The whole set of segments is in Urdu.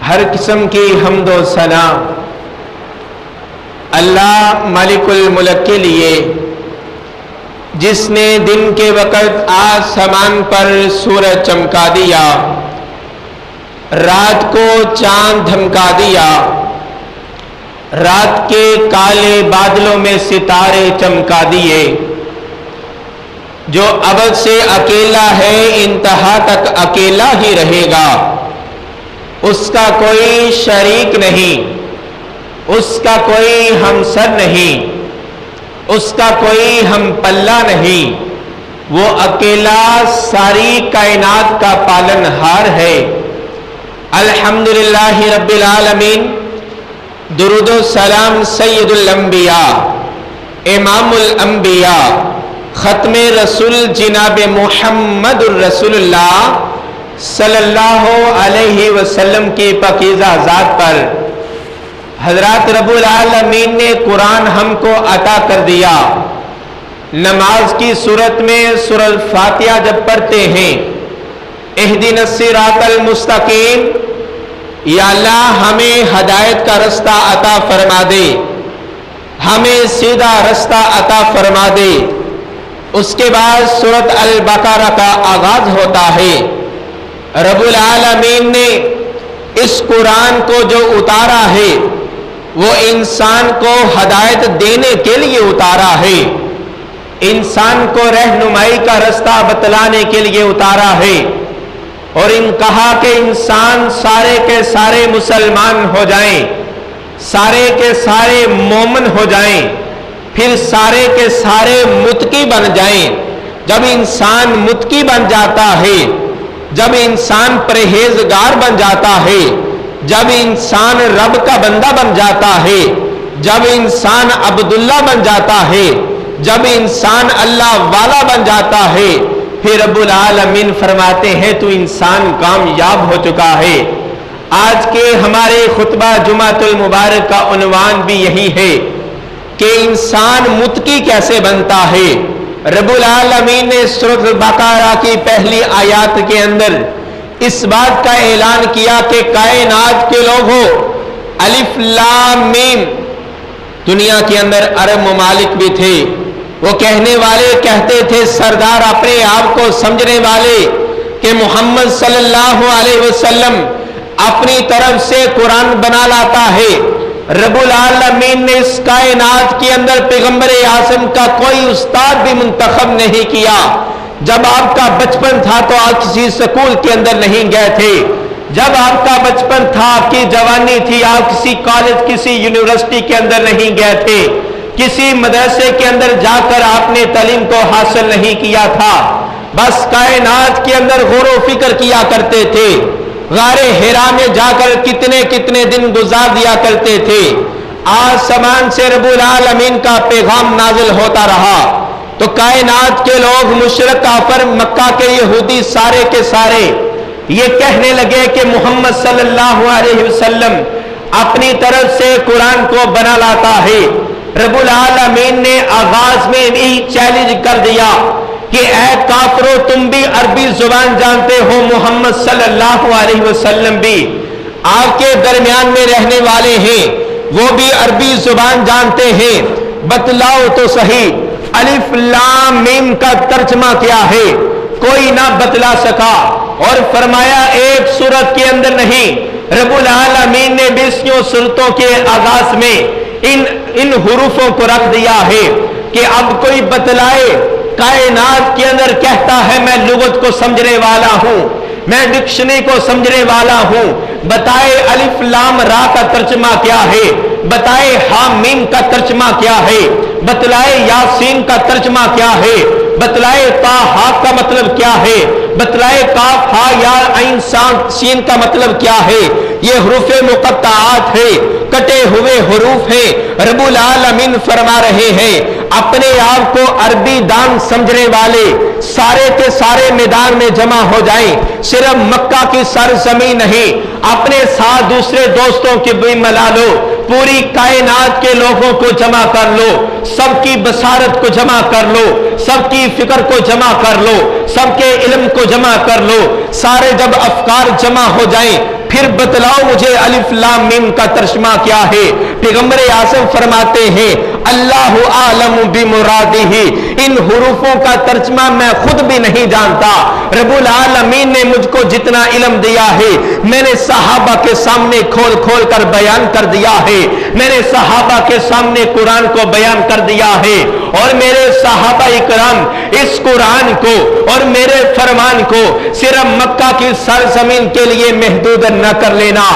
ہر قسم کی حمد و ثنا اللہ مالک الملک کے لیے، جس نے دن کے وقت آسمان پر سورج چمکا دیا، رات کو چاند دھمکا دیا، رات کے کالے بادلوں میں ستارے چمکا دیے، جو ابد سے اکیلا ہے انتہا تک اکیلا ہی رہے گا، اس کا کوئی شریک نہیں، اس کا کوئی ہمسر نہیں، اس کا کوئی ہم پلہ نہیں، وہ اکیلا ساری کائنات کا پالنہار ہے۔ الحمدللہ رب العالمین، درود و سلام سید الانبیاء، امام الانبیاء، ختم رسول جناب محمد الرسول اللہ صلی اللہ علیہ وسلم کی پاکیزہ ذات پر۔ حضرات رب العالمین نے قرآن ہم کو عطا کر دیا۔ نماز کی صورت میں سورہ الفاتحہ جب پڑھتے ہیں، اہدنا الصراط المستقیم، یا اللہ ہمیں ہدایت کا رستہ عطا فرما دے، ہمیں سیدھا رستہ عطا فرما دے۔ اس کے بعد سورۃ البقرہ کا آغاز ہوتا ہے۔ رب العالمین نے اس قرآن کو جو اتارا ہے وہ انسان کو ہدایت دینے کے لیے اتارا ہے، انسان کو رہنمائی کا رستہ بتلانے کے لیے اتارا ہے، اور کہا کہ انسان سارے کے سارے مسلمان ہو جائیں، سارے کے سارے مومن ہو جائیں، پھر سارے کے سارے متقی بن جائیں۔ جب انسان متقی بن جاتا ہے، جب انسان پرہیزگار بن جاتا ہے، جب انسان رب کا بندہ بن جاتا ہے، جب انسان عبداللہ بن جاتا ہے، جب انسان اللہ والا بن جاتا ہے، پھر رب العالمین فرماتے ہیں تو انسان کامیاب ہو چکا ہے۔ آج کے ہمارے خطبہ جمعۃ المبارک کا عنوان بھی یہی ہے کہ انسان متقی کیسے بنتا ہے۔ رب العالمین نے سورۃ البقرہ کی پہلی آیات کے اندر اس بات کا اعلان کیا کہ کائنات کے لوگوں، الف لام میم، دنیا کے اندر عرب ممالک بھی تھے، وہ کہنے والے کہتے تھے، سردار اپنے آپ کو سمجھنے والے، کہ محمد صلی اللہ علیہ وسلم اپنی طرف سے قرآن بنا لاتا ہے۔ رب العالمین نے اس کائنات کے اندر پیغمبر اعظم کا کوئی استاد بھی منتخب نہیں کیا۔ جب آپ کا بچپن تھا تو آپ کسی سکول کے اندر نہیں گئے تھے، جب آپ کا بچپن تھا، آپ کی جوانی تھی، آپ کسی کالج، کسی یونیورسٹی کے اندر نہیں گئے تھے، کسی مدرسے کے اندر جا کر آپ نے تعلیم کو حاصل نہیں کیا تھا، بس کائنات کے اندر غور و فکر کیا کرتے تھے، غار حرا میں جا کر کتنے کتنے دن گزار دیا کرتے تھے۔ آسمان سے رب العالمین کا پیغام نازل ہوتا رہا تو کائنات کے لوگ، مشرک کافر، مکہ کے یہودی، سارے کے سارے یہ کہنے لگے کہ محمد صلی اللہ علیہ وسلم اپنی طرف سے قرآن کو بنا لاتا ہے۔ رب العالمین نے آغاز میں بھی چیلنج کر دیا کہ اے کافرو، تم بھی عربی زبان جانتے ہو، محمد صلی اللہ علیہ وسلم بھی آپ کے درمیان میں رہنے والے ہیں، وہ بھی عربی زبان جانتے ہیں، بتلاؤ تو صحیح الف لام میم کا ترجمہ کیا ہے؟ کوئی نہ بتلا سکا، اور فرمایا ایک سورت کے اندر نہیں، رب العالمین نے 20 سورتوں کے آغاز میں ان حروفوں کو رکھ دیا ہے کہ اب کوئی بتلائے۔ کائنات کے اندر کہتا ہے میں لغت کو سمجھنے والا ہوں، میں ڈکشنری کو سمجھنے والا ہوں، بتائے الف لام را کا ترجمہ کیا ہے، بتائے ہا میم کا ترجمہ کیا ہے، بتلائے یاسین کا ترجمہ کیا ہے، بتلائے تا ہا کا مطلب کیا ہے، بتلائے کاف ہا یا عین سین کا مطلب کیا ہے۔ یہ حروف مقطعات ہے، کٹے ہوئے حروف ہیں۔ رب العالمین فرما رہے ہیں اپنے آپ کو عربی دان سمجھنے والے سارے کے سارے میدان میں جمع ہو جائیں، صرف مکہ کی سرزمین نہیں، اپنے ساتھ دوسرے دوستوں کی بھی ملا لو، پوری کائنات کے لوگوں کو جمع کر لو، سب کی بصارت کو جمع کر لو، سب کی فکر کو جمع کر لو، سب کے علم کو جمع کر لو۔ سارے جب افکار جمع ہو جائیں پھر بتلاؤ مجھے الف لام میم کا ترجمہ کیا ہے؟ پیغمبر اعظم فرماتے ہیں اللہ اعلم بمرادہ، ان حروفوں کا ترجمہ میں خود بھی نہیں جانتا، رب العالمین نے مجھ کو جتنا علم دیا ہے میں نے صحابہ کے سامنے کھول کھول کر بیان کر دیا ہے، میں نے صحابہ کے سامنے قرآن کو بیان کر دیا ہے، اور میرے صحابہ اکرام اس قرآن کو اور میرے فرمان کو صرف مکہ کی سرزمین کے لیے محدود نہ کر لینا،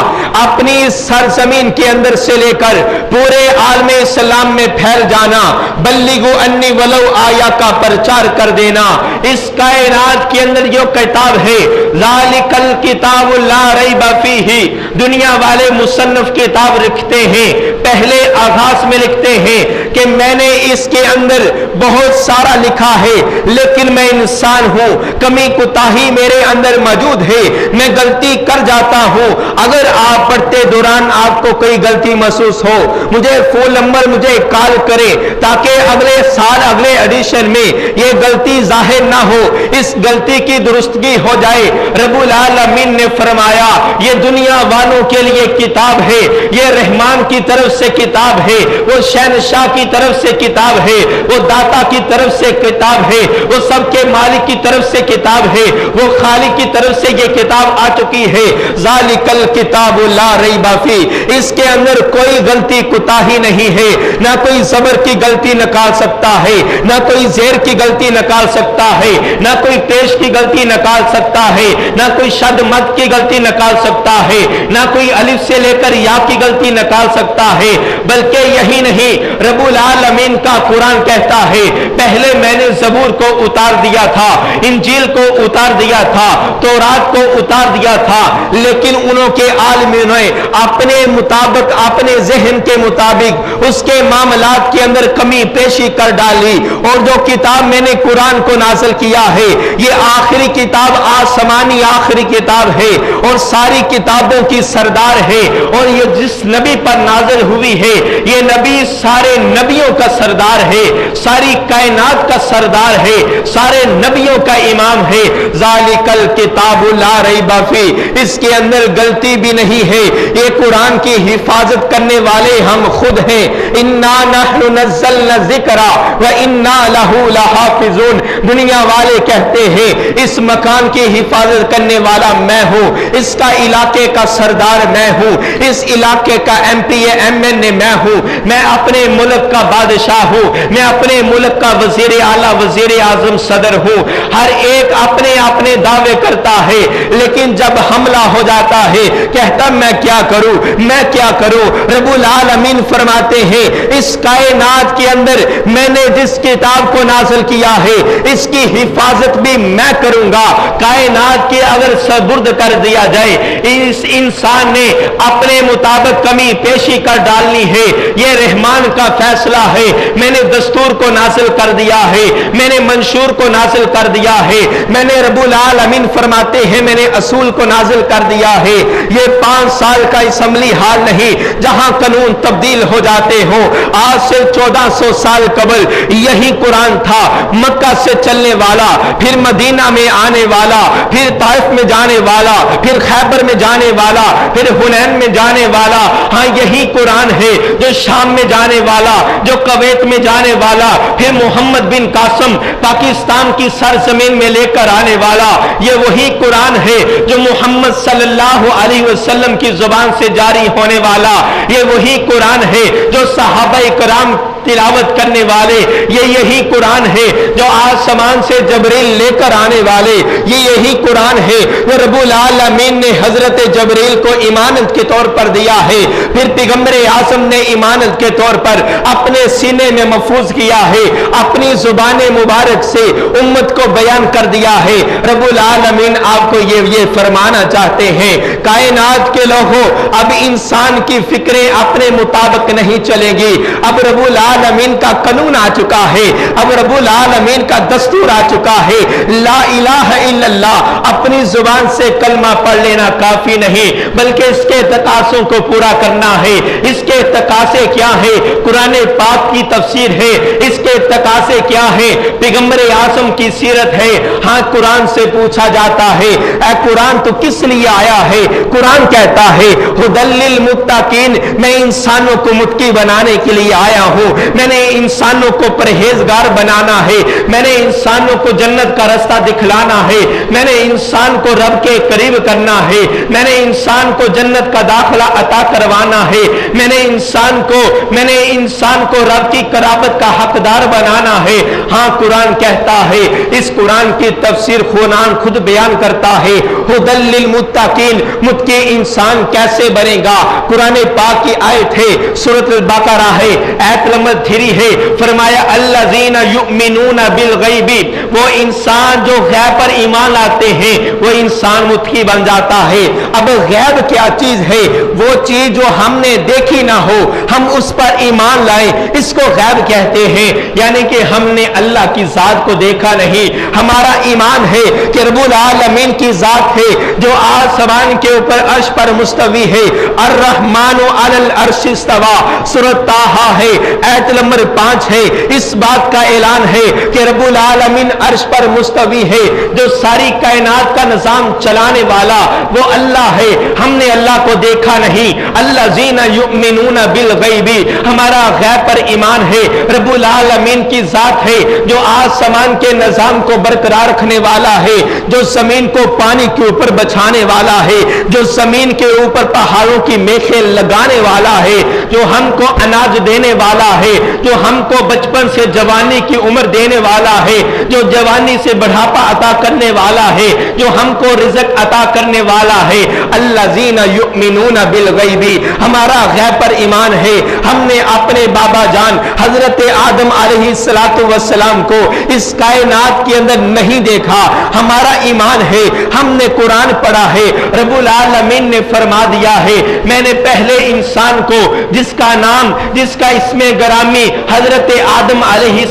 اپنی سرزمین کے اندر سے لے کر پورے عالم اسلام میں پھیل جانا، بلغوا انی ولو آیا کا پرچار کر دینا۔ اس کائنات کے اندر جو کتاب ہے ذالک الکتاب لا ریب فیہ، دنیا والے مصنف کتاب لکھتے ہیں، پہلے آغاز میں لکھتے ہیں کہ میں نے اس کے اندر بہت سارا لکھا ہے لیکن میں انسان ہوں، کمی کوتاہی میرے اندر موجود ہے، میں غلطی کر جاتا ہوں، اگر آپ پڑھتے دوران آپ کو کوئی غلطی محسوس ہو مجھے فون نمبر مجھے کال کرے تاکہ اگلے سال اگلے ایڈیشن میں یہ غلطی ظاہر نہ ہو، اس غلطی کی درستگی ہو جائے۔ رب العالمین نے فرمایا یہ دنیا والوں کے لیے کتاب ہے، یہ رحمان کی طرف سے کتاب ہے، وہ شہنشاہ کی طرف سے کتاب ہے، وہ داتا کی طرف سے کتاب ہے، وہ سب کے مالک کی طرف سے کتاب ہے، وہ خالق کی طرف سے یہ کتاب آ چکی ہے۔ ذالک الکتاب لا ریب فیہ، اس کے اندر کوئی غلطی کوتاہی نہیں ہے، نہ کوئی زبر کی غلطی نکال سکتا ہے، نہ کوئی زیر کی غلطی نکال سکتا ہے، نہ کوئی پیش کی غلطی نکال سکتا ہے، نہ کوئی شد مد کی غلطی نکال سکتا ہے، نہ کوئی الف سے لے کر یا کی غلطی نکال سکتا ہے۔ بلکہ یہی نہیں، رب العالمین کا قرآن کہتا ہے پہلے میں نے زبور کو اتار دیا تھا، انجیل کو اتار دیا تھا، تورات کو اتار دیا تھا، لیکن انہوں کے عالموں نے اپنے مطابق اپنے ذہن کے مطابق اس کے معاملات کے اندر کمی پیشی کر ڈالی، اور جو کتاب میں نے قرآن کو نازل کیا ہے یہ آخری کتاب آسمانی آخری کتاب ہے اور ساری کتابوں کی سردار ہے، اور یہ جس نبی پر نازل ہوئی ہے یہ نبی سارے نبیوں کا سردار ہے، ساری کائنات کا سردار ہے، سارے نبیوں کا امام ہے۔ ذالک الکتاب لا ریب فیہ، اس کے اندر غلطی بھی نہیں ہے، یہ قرآن کی حفاظت کرنے والے ہم خود ہیں۔ انا نحن نزلنا الذکر وانا لہ لحافظون، دنیا والے کہتے ہیں اس مکان کی حفاظت کرنے والا میں ہوں، اس کا علاقے کا سردار میں ہوں، اس علاقے کا ایم پی ایم این اے میں ہوں، میں اپنے ملک کا بادشاہ ہوں، میں اپنے ملک کا وزیر اعلیٰ وزیر اعظم صدر ہوں، ہر ایک اپنے اپنے دعوے کرتا ہے، لیکن جب حملہ ہو جاتا ہے کہتا میں کیا کروں میں کیا کروں۔ رب العالمین فرماتے ہیں اس کائنات کے اندر میں نے جس کتاب کو نازل کیا ہے اس کی حفاظت بھی میں کروں گا، کائنات کے اگر سپرد کر دیا جائے اس انسان نے اپنے مطابق کمی پیشی کر ڈالنی ہے، یہ رحمان کا فیصلہ ہے، میں نے دستور کو نازل کر دیا ہے، میں نے منشور کو نازل کر دیا ہے، میں نے رب العالمین فرماتے ہیں میں نے اصول کو نازل کر دیا ہے۔ یہ 5 سال کا اسمبلی ہال نہیں جہاں قانون تبدیل ہو جاتے ہوں، آج سے 1400 سال قبل یہی قرآن تھا، مکہ سے چلنے والا، پھر مدینہ میں آنے والا، پھر طائف میں جانے والا، پھر خیبر میں جانے والا، پھر حنین میں جانے والا، ہاں یہی قرآن ہے جو شام میں جانے والا، جو کویت میں جانے والا، پھر محمد بن قاسم پاکستان کی سرزمین میں لے کر آنے والا، یہ وہی قرآن ہے جو محمد صلی اللہ علیہ وسلم کی زبان سے جاری ہونے والا، یہ وہی قرآن ہے جو صحابہ کرام تلاوت کرنے والے، یہ یہی قرآن ہے جو آسمان سے جبریل لے کر آنے والے، یہ یہی قرآن ہے جو رب العالمین نے حضرت جبریل کو امانت کے طور پر دیا ہے، پھر پیغمبر اعظم نے امانت کے طور پر اپنے سینے میں محفوظ کیا ہے، اپنی زبان مبارک سے امت کو بیان کر دیا ہے۔ رب العالمین آپ کو یہ فرمانا چاہتے ہیں کائنات کے لوگوں اب انسان کی فکریں اپنے مطابق نہیں چلیں گی، اب رب العالمین العالمین کا قانون آ چکا ہے، اب رب العالمین کا دستور آ چکا ہے، لا الہ الا اللہ اپنی زبان سے کلمہ پڑھ لینا کافی نہیں، بلکہ اس کے تقاضوں کو پورا کرنا ہے۔ اس کے تقاضے کیا ہے؟ قرآن پاک کی تفسیر ہے، اس کے تقاضے کیا ہے؟ پیغمبر اعظم کی سیرت ہے۔ ہاں قرآن سے پوچھا جاتا ہے اے قرآن تو کس لیے آیا ہے؟ قرآن کہتا ہے ھدی للمتقین، میں انسانوں کو متقی بنانے کے لیے آیا ہوں، میں نے انسانوں کو پرہیزگار بنانا ہے، میں نے انسانوں کو جنت کا رستہ دکھلانا ہے، میں نے انسان کو رب کے قریب کرنا ہے، میں نے انسان کو جنت کا داخلہ عطا کروانا ہے، میں نے انسان کو رب کی قرابت کا حقدار بنانا ہے۔ ہاں قرآن کہتا ہے، اس قرآن کی تفسیر قرآن خود بیان کرتا ہے ھدی للمتقین، متقی انسان کیسے بنے گا؟ قرآن پاک کی آیت ہے، سورۃ البقرہ ہے، آیت نمبر 3 ہے، فرمایا الذین یؤمنون بالغیب، وہ انسان جو غیب پر ایمان لاتے ہیں وہ انسان متقی بن جاتا ہے۔ اب غیب کیا چیز ہے؟ وہ چیز جو ہم نے دیکھی نہ ہو ہم اس پر ایمان لائیں، اس کو غیب کہتے ہیں، یعنی کہ ہم نے اللہ کی ذات کو دیکھا نہیں، ہمارا ایمان ہے کہ رب العالمین کی ذات ہے جو آسمان کے اوپر عرش پر مستوی ہے، الرحمن علی العرش استوی، سورۃ طٰہٰ ہے، آیت نمبر 5 ہے، اس بات کا اعلان ہے کہ رب العالمین عرش پر مستوی ہے، جو ساری کائنات کا نظام چلانے والا وہ اللہ ہے، ہم نے اللہ کو دیکھا نہیں۔ الذین یؤمنون بالغیب، ہمارا غیب پر ایمان ہے، رب العالمین کی ذات ہے جو آسمان کے نظام کو برقرار رکھنے والا ہے، جو زمین کو پانی کے اوپر بچھانے والا ہے، جو زمین کے اوپر پہاڑوں کی میخیں لگانے والا ہے، جو ہم کو اناج دینے والا ہے، جو ہم کو بچپن سے جوانی کی عمر دینے والا ہے، جو جوانی سے بڑھاپا عطا کرنے والا ہے، جو ہم کو رزق عطا کرنے والا ہے۔ الذین یؤمنون بالغیب، ہمارا غیب پر ایمان ہے، ہم نے اپنے بابا جان حضرت آدم علیہ السلام کو اس کائنات کے اندر نہیں دیکھا، ہمارا ایمان ہے، ہم نے قرآن پڑھا ہے، رب العالمین نے فرما دیا ہے میں نے پہلے انسان کو جس کا نام جس کا اسم گرامی حضرت آدم علیہ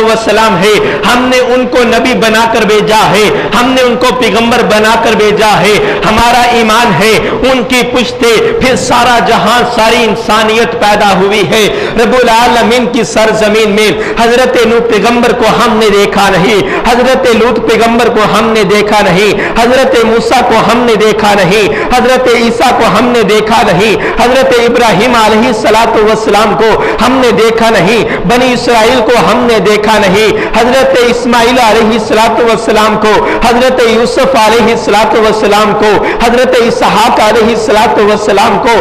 السلام ہے، ہم نے ان کو نبی بنا کر بھیجا ہے، ہم نے ان کو پیغمبر بنا کر بھیجا ہے، ہمارا ایمان ہے ان کی پشت پھر سارا جہاں ساری انسانیت پیدا ہوئی ہے۔ رب العالمین کی سرزمین میں حضرت نوح پیغمبر کو ہم نے دیکھا نہیں، حضرت لوط پیغمبر کو ہم نے دیکھا نہیں، حضرت موسیٰ کو ہم نے دیکھا نہیں، حضرت عیسیٰ کو ہم نے دیکھا نہیں، حضرت ابراہیم علیہ السلام کو ہم نے دیکھا نہیں، بنی اسرائیل کو ہم نے دیکھا نہیں، حضرت اسماعیل علیہ السلام کو، حضرت یوسف علیہ السلام کو، حضرت اسحاق علیہ السلام کو،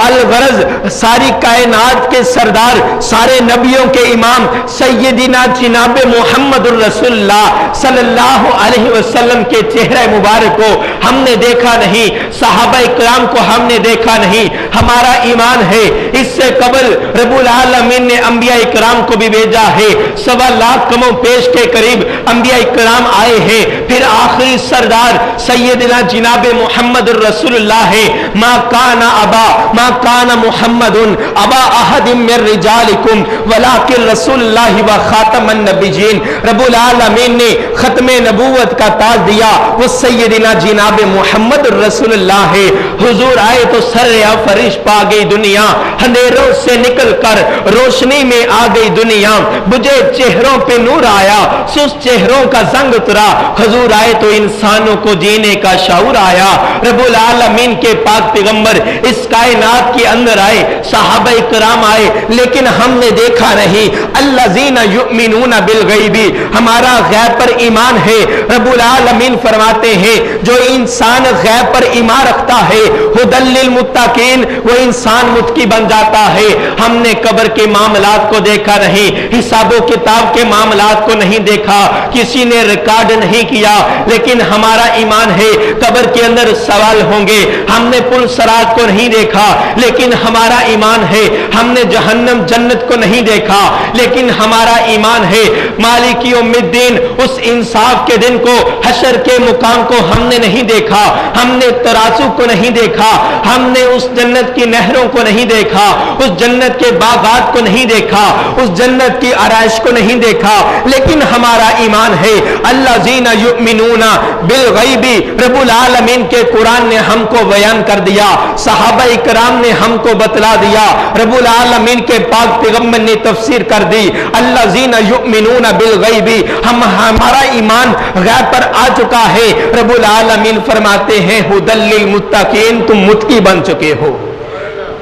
الغرض ساری کائنات کے سردار، سارے نبیوں کے امام سیدنا جناب محمد الرسول اللہ صلی اللہ علیہ وسلم کے چہرہ مبارک کو ہم نے دیکھا نہیں، صحابہ کرام کو ہم نے دیکھا نہیں، ہمارا ایمان ہے اس سے قبل رب العالمین نے انبیاء کرام کو بھی بھیجا ہے، 1.25 لاکھ کم و بیش کے قریب انبیاء کرام آئے ہیں، پھر آخری سردار سیدنا جناب محمد الرسول اللہ ہے، ما کان محمد ابا احد من رجالکم ولکن رسول اللہ و خاتم النبیین، رب العالمین نے ختم نبوت کا تاج دیا، وہ سیدنا جناب محمد الرسول اللہ ہے۔ حضور آئے تو سر فرش پا گئی دنیا، اندھیروں سے نکل کر روشنی میں آ گئی دنیا، بجھے چہروں پہ نور آیا، سست چہروں کا زنگ اترا، حضور آئے تو انسانوں کو جینے کا شعور آیا، رب العالمین کے پاک پیغمبر اس کائنات کے اندر آئے، صحابہ کرام آئے، لیکن ہم نے دیکھا نہیں۔ الذین یؤمنون بالغیب، ہمارا غیب پر ایمان ہے، رب العالمین فرماتے ہیں جو انسان غیب پر ایمان رکھتا ہے ھدی للمتقین، وہ انسان متقی بن جاتا ہے۔ ہم نے قبر کے معاملات کو دیکھا نہیں، حساب و کتاب کے معاملات کو نہیں دیکھا، کسی نے ریکارڈ نہیں کیا، لیکن ہمارا ایمان ہے قبر کے اندر سوال ہوں گے۔ ہم نے پل صراط کو نہیں دیکھا، لیکن ہمارا ایمان ہے، ہم نے جہنم جنت کو نہیں دیکھا، لیکن ہمارا ایمان ہے مالک یوم الدین، اس انصاف کے دن کو، حشر کے مقام کو ہم نے نہیں دیکھا، ہم نے ترازو کو نہیں دیکھا، ہم نے اس جنت کی نہروں کو نہیں دیکھا، اس جنت کے باغات کو نہیں دیکھا, اس جنت کی آرائش کو نہیں دیکھا, لیکن ہمارا ایمان ہے. الذین یؤمنون بالغیب, رب العالمین کے قرآن نے ہم کو بیان کر دیا, صحابہ اکرام نے ہم کو بتلا دیا, رب العالمین کے پاک پیغمبر نے تفسیر کر دی. الذین یؤمنون بالغیب, ہمارا ایمان غیب پر آ چکا ہے. رب العالمین فرماتے ہیں ھدی للمتقین, تم متقی بن چکے ہو.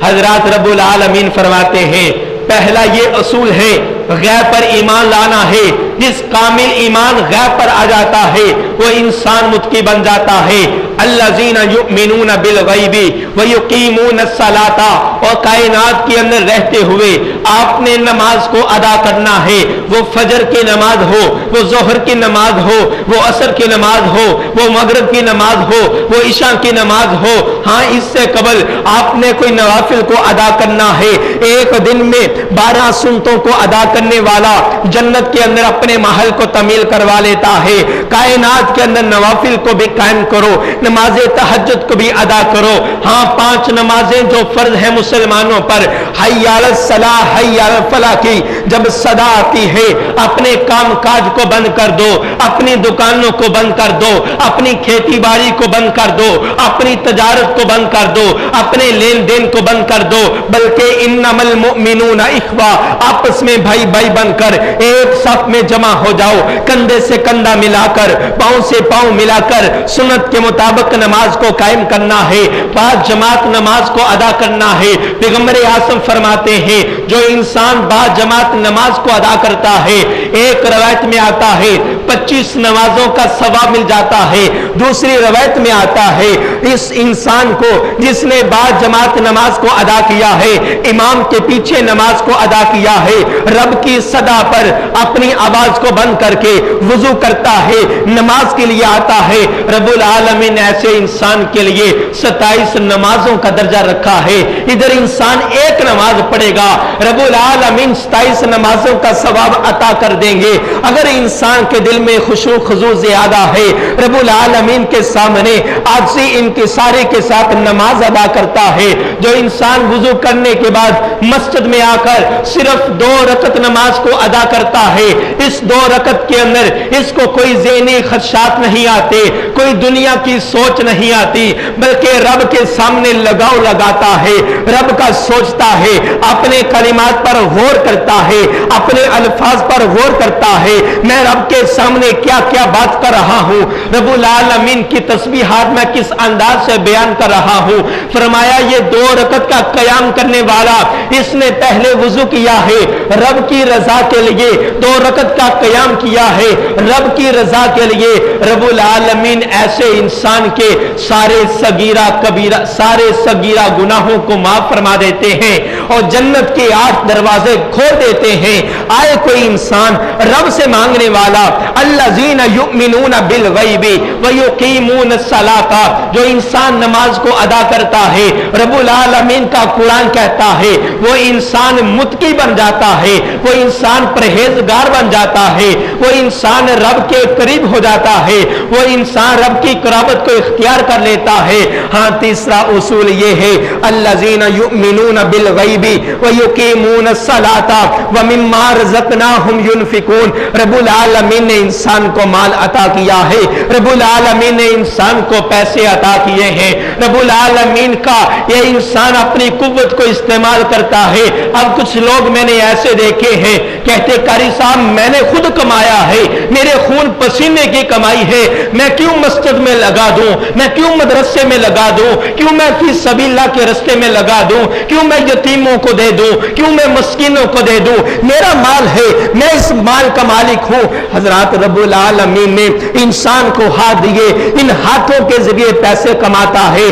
حضرات رب العالمین فرماتے ہیں پہلا یہ اصول ہے غیب پر ایمان لانا ہے. جس کامل ایمان غیب پر آ جاتا ہے وہ انسان متقی بن جاتا ہے. الذین یؤمنون بالغیب ویقیمون الصلاۃ, اور کائنات کے اندر رہتے ہوئے آپ نے نماز کو ادا کرنا ہے. وہ فجر کی نماز ہو, وہ ظہر کی نماز ہو, وہ عصر کی نماز ہو, وہ مغرب کی نماز ہو, وہ عشاء کی نماز ہو. ہاں اس سے قبل آپ نے کوئی نوافل کو ادا کرنا ہے. ایک دن میں 12 سنتوں کو ادا کرنے والا جنت کے اندر اپنے محل کو تعمیل کروا لیتا ہے. کائنات کے اندر نوافل کو بھی قائم کرو, نماز تہجد کو بھی ادا کرو. ہاں 5 نمازیں جو فرض ہیں مسلمانوں پر, حی علی الصلاۃ حی علی الفلاح کی جب صدا آتی ہے اپنے کام کاج کو بند کر دو, اپنی دکانوں کو بند کر دو, اپنی کھیتی باڑی کو بند کر دو, اپنی تجارت کو بند کر دو, اپنے لین دین کو بند کر دو. بلکہ انما المؤمنون اخوہ, آپس میں بھائی بھائی بن کر ایک صف میں جمع ہو جاؤ, کندھے سے کندھا ملا کر, پاؤں سے پاؤں ملا کر سنت کے مطابق نماز کو قائم کرنا ہے. 5 جماعت نماز کو ادا کرنا ہے. پیغمبر اعظم فرماتے ہیں جو انسان 5 جماعت نماز کو ادا کرتا ہے, ایک روایت میں آتا ہے 25 نمازوں کا ثواب مل جاتا ہے. دوسری روایت میں آتا ہے اس انسان کو جس نے 5 جماعت نماز کو ادا کیا ہے, امام کے پیچھے نماز کو ادا کیا ہے, رب کی صدا پر اپنی آواز کو بند کر کے وضو کرتا ہے, نماز کے لیے آتا ہے. رب العالمین نے ایسے انسان کے لیے 27 نمازوں کا درجہ رکھا ہے. ادھر انسان ایک نماز پڑھے گا, رب العالمین 27 نمازوں کا ثواب عطا کر دیں گے. اگر انسان کے دل میں خشوع خضوع زیادہ ہے, رب العالمین کے سامنے عاجزی انکساری کے ساتھ نماز ادا کرتا ہے. جو انسان وضو کرنے کے بعد مسجد میں آ کر صرف 2 رکعت نماز کو ادا کرتا ہے, اس 2 رکعت کے اندر اس کو کوئی ذہنی خدشات نہیں آتے, کوئی دنیا کی سوچ نہیں آتی, بلکہ رب کے سامنے لگاؤ لگاتا ہے, رب کا سوچتا ہے, اپنے کلمات پر غور کرتا ہے, اپنے الفاظ پر غور کرتا ہے, میں رب کے سامنے کیا کیا بات کر رہا ہوں, رب العالمین کی تسبیحات میں کس انداز سے بیان کر رہا ہوں. فرمایا یہ 2 رکعت کا قیام کرنے والا, اس نے پہلے وضو کیا ہے, رب کی رضا کے لیے 2 رکعت کا قیام کیا ہے, رب کی رضا کے لیے. رب العالمین ایسے انسان کے سارے صغیرہ کبیرہ سارے صغیرہ گناہوں کو معاف فرما دیتے ہیں اور جنت کے 8 دروازے کھول دیتے ہیں. آئے کوئی انسان رب سے مانگنے والا, الذین یؤمنون بالغیب ویقیمون الصلاۃ, جو انسان نماز کو ادا کرتا ہے, رب العالمین کا قرآن کہتا ہے وہ انسان متقی بن جاتا ہے, وہ انسان پرہیزگار بن جاتا ہے, وہ انسان رب کے قریب ہو جاتا ہے, وہ انسان رب کی قرابت کو اختیار کر لیتا ہے. ہاں تیسرا اصول یہ ہے الذین یؤمنون بالغیب ویقیمون الصلاۃ ومما رزقناہم ینفقون. رب العالمین نے انسان کو مال عطا کیا ہے, رب العالمین نے انسان کو پیسے عطا کیے ہیں, رب العالمین کا یہ انسان اپنی قوت کو استعمال کرتا ہے. اب کچھ لوگ میں نے ایسے دیکھے ہیں کہتے قاری صاحب میں نے خود کمایا ہے, میرے خون پسینے کی کمائی ہے, میں کیوں مسجد میں لگا دوں, میں کیوں مدرسے میں لگا دوں, کیوں میں فی سبیل اللہ کے رستے میں لگا دوں, کیوں میں یتیموں کو دے دوں, کیوں میں مسکینوں کو دے دوں, میرا مال ہے, میں اس مال کا مالک ہوں. حضرات رب العالمین نے انسان کو ہاتھ دیے, ان ہاتھوں کے ذریعے پیسے کماتا ہے.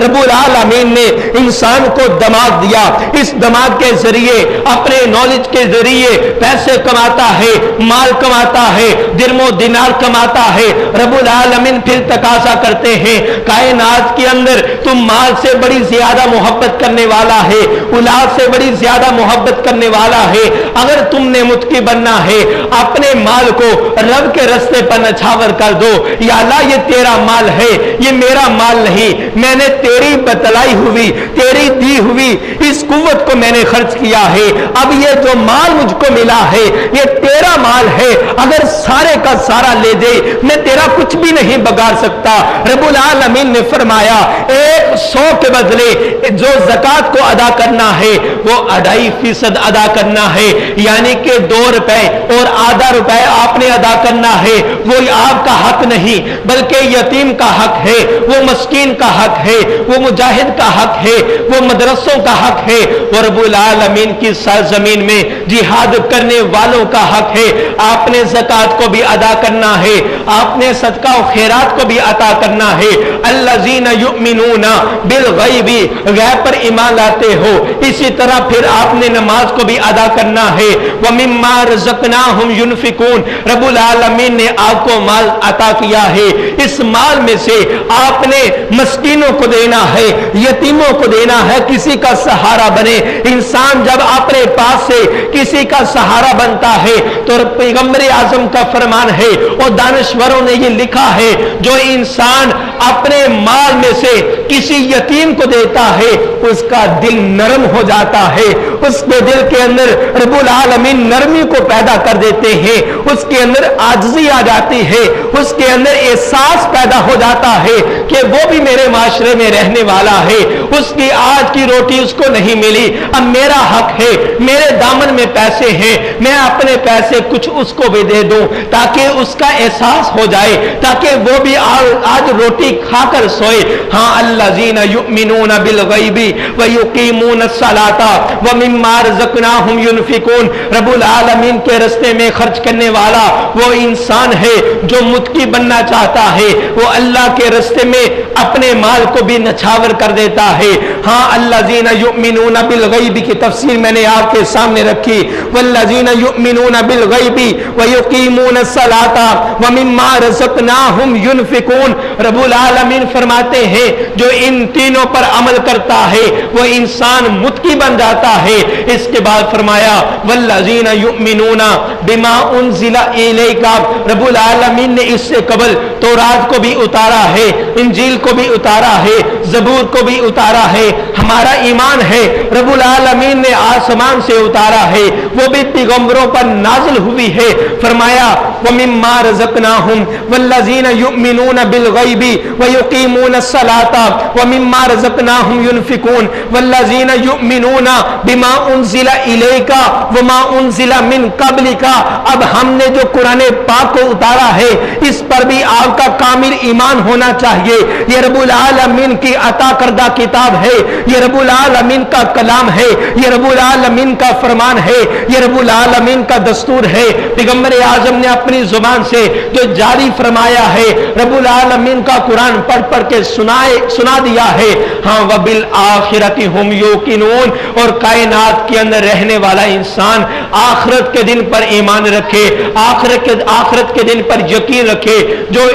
رب العالمین نے انسان کو دماغ دیا, اس دماغ کے ذریعے اپنے نالج کے ذریعے پیسے کماتا ہے, مال کماتا ہے, درم و دینار کماتا ہے. رب العالمین پھر تقاضا کرتا کرتے ہیں کائنات کے اندر تم مال سے بڑی زیادہ محبت کرنے والا ہے، اولاد سے بڑی زیادہ محبت کرنے والا ہے، اگر تم نے متقی بننا ہے اپنے مال کو رب کے رستے پر نچھاور کر دو، یا اللہ یہ تیرا مال ہے، یہ میرا مال نہیں، میں نے تیری بتلائی ہوئی تیری دی ہوئی اس قوت کو میں نے خرچ کیا ہے، اب یہ جو مال مجھ کو ملا ہے یہ تیرا مال ہے، اگر سارے کا سارا لے دے میں تیرا کچھ بھی نہیں بگاڑ سکتا۔ رب العالمین نے فرمایا 100 کے بدلے جو زکوٰۃ کو ادا کرنا ہے وہ 2.5% ادا کرنا ہے، یعنی کہ 2 روپے اور آدھا روپے آپ نے ادا کرنا ہے، وہ آپ کا حق نہیں بلکہ یتیم کا حق ہے، وہ مسکین کا حق ہے، وہ مجاہد کا حق ہے، وہ مدرسوں کا حق ہے، وہ رب العالمین کی سرزمین میں جہاد کرنے والوں کا حق ہے۔ آپ نے زکوٰۃ کو بھی ادا کرنا ہے، آپ نے صدقہ و خیرات کو بھی عطا کرنا ہے۔ الذین یؤمنون بالغیب، غیب پر ایمان لاتے ہو، اسی طرح پھر آپ نے نماز کو بھی ادا کرنا ہے۔ ومما رزقناہم ینفقون، رب العالمین نے آپ کو مال عطا کیا ہے، اس مال میں سے آپ نے مسکینوں کو دینا ہے، یتیموں کو دینا ہے، کسی کا سہارا بنے۔ انسان جب اپنے پاس سے کسی کا سہارا بنتا ہے تو پیغمبر اعظم کا فرمان ہے اور دانشوروں نے یہ لکھا ہے جو انسان اپنے مال میں سے کسی یتیم کو دیتا ہے اس کا دل نرم ہو جاتا ہے، اس کے دل کے اندر رب العالمین نرمی کو پیدا کر دیتے ہیں، اس کے اندر عاجزی آ جاتی ہے، اس کے اندر احساس پیدا ہو جاتا ہے کہ وہ بھی میرے معاشرے میں رہنے والا ہے، اس کی آج کی روٹی اس کو نہیں ملی، اب میرا حق ہے، میرے دامن میں پیسے ہیں، میں اپنے پیسے کچھ اس کو بھی دے دوں تاکہ اس کا احساس ہو جائے، تاکہ وہ بھی آج روٹی کھا کر سوئے۔ ہاں الذین یؤمنون بالغیب ویقیمون الصلاۃ ومما رزقناہم ینفقون، رب العالمین کے راستے میں خرچ کرنے والا وہ انسان ہے جو متقی بننا چاہتا ہے، وہ اللہ کے راستے میں اپنے مال کو بھی نچھاور کر دیتا ہے۔ ہاں الذین یؤمنون بالغیب کی تفسیر میں نے آپ کے سامنے رکھی، والذین یؤمنون بالغیب ویقیمون الصلاۃ ومما رزقناہم ینفقون، رب العالمین فرماتے ہیں جو ان تینوں پر عمل کرتا ہے وہ انسان متقی بن جاتا ہے۔ اس کے بعد فرمایا والذین یؤمنون بما انزل الیک، رب العالمین نے اس سے قبل تورات کو بھی اتارا ہے، انجیل کو بھی اتارا ہے، زبور کو بھی اتارا ہے، ہمارا ایمان ہے رب العالمین نے آسمان سے اتارا ہے، وہ بھی پیغمبروں پر نازل ہوئی ہے۔ فرمایا ومما رزقناہم والذین یؤمنون بالغیب ویقیمون الصلاۃ ومما رزقناہم ینفقون والذین یؤمنون بما انزل الیک وما انزل من قبلک، اب ہم نے جو قرآن پاک کو اتارا ہے اس پر بھی آپ کا کامل ایمان ہونا چاہیے۔ یہ رب العالمین کی عطا کردہ کتاب ہے، یہ رب العالمین کا کلام ہے، یہ رب العالمین کا فرمان ہے، یہ رب العالمین کا دستور ہے۔ پیغمبر اعظم نے اپنی زبان سے جو جاری فرمایا ہے رب العالمین کا قرآن پڑھ پڑھ کے سنا دیا ہے۔ ہاں وبالآخرۃ ہم یوقنون، اور کائنات کے اندر رہنے والا انسان آخرت کے دن پر ایمان رکھے، آخرت کے دن پر یقین رکھے۔ جو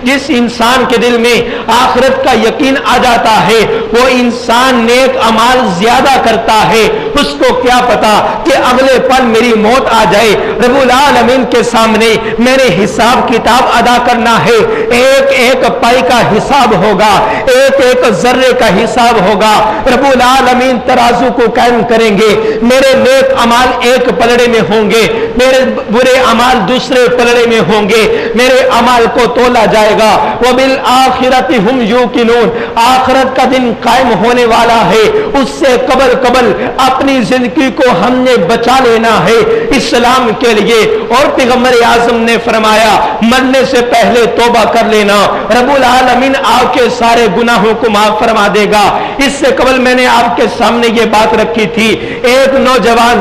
جس انسان کے دل میں آخرت کا یقین آ جاتا ہے وہ انسان نیک اعمال زیادہ کرتا ہے، اس کو کیا پتا کہ اگلے پل میری موت آ جائے، رب العالمین کے سامنے میں نے حساب کتاب ادا کرنا ہے، ایک ایک پائی کا حساب ہوگا، ایک ایک ذرے کا حساب ہوگا، رب العالمین ترازو کو قائم کریں گے، میرے نیک اعمال ایک پلڑے میں ہوں گے، میرے برے اعمال دوسرے پلڑے میں ہوں گے، میرے اعمال کو تولا جائے گا۔ وبالآخرۃ ہم یوقنون، آخرت کا دن قائم ہونے والا ہے، اس سے قبل اپنی زندگی کو ہم نے بچا لینا ہے اسلام کے لیے۔ اور پیغمبر اعظم نے فرمایا مرنے سے پہلے توبہ کر لینا، رب العالمین آپ کے سارے گناہوں کو معاف فرما دے گا۔ اس سے قبل میں نے آپ کے سامنے یہ بات رکھی تھی، ایک نوجوان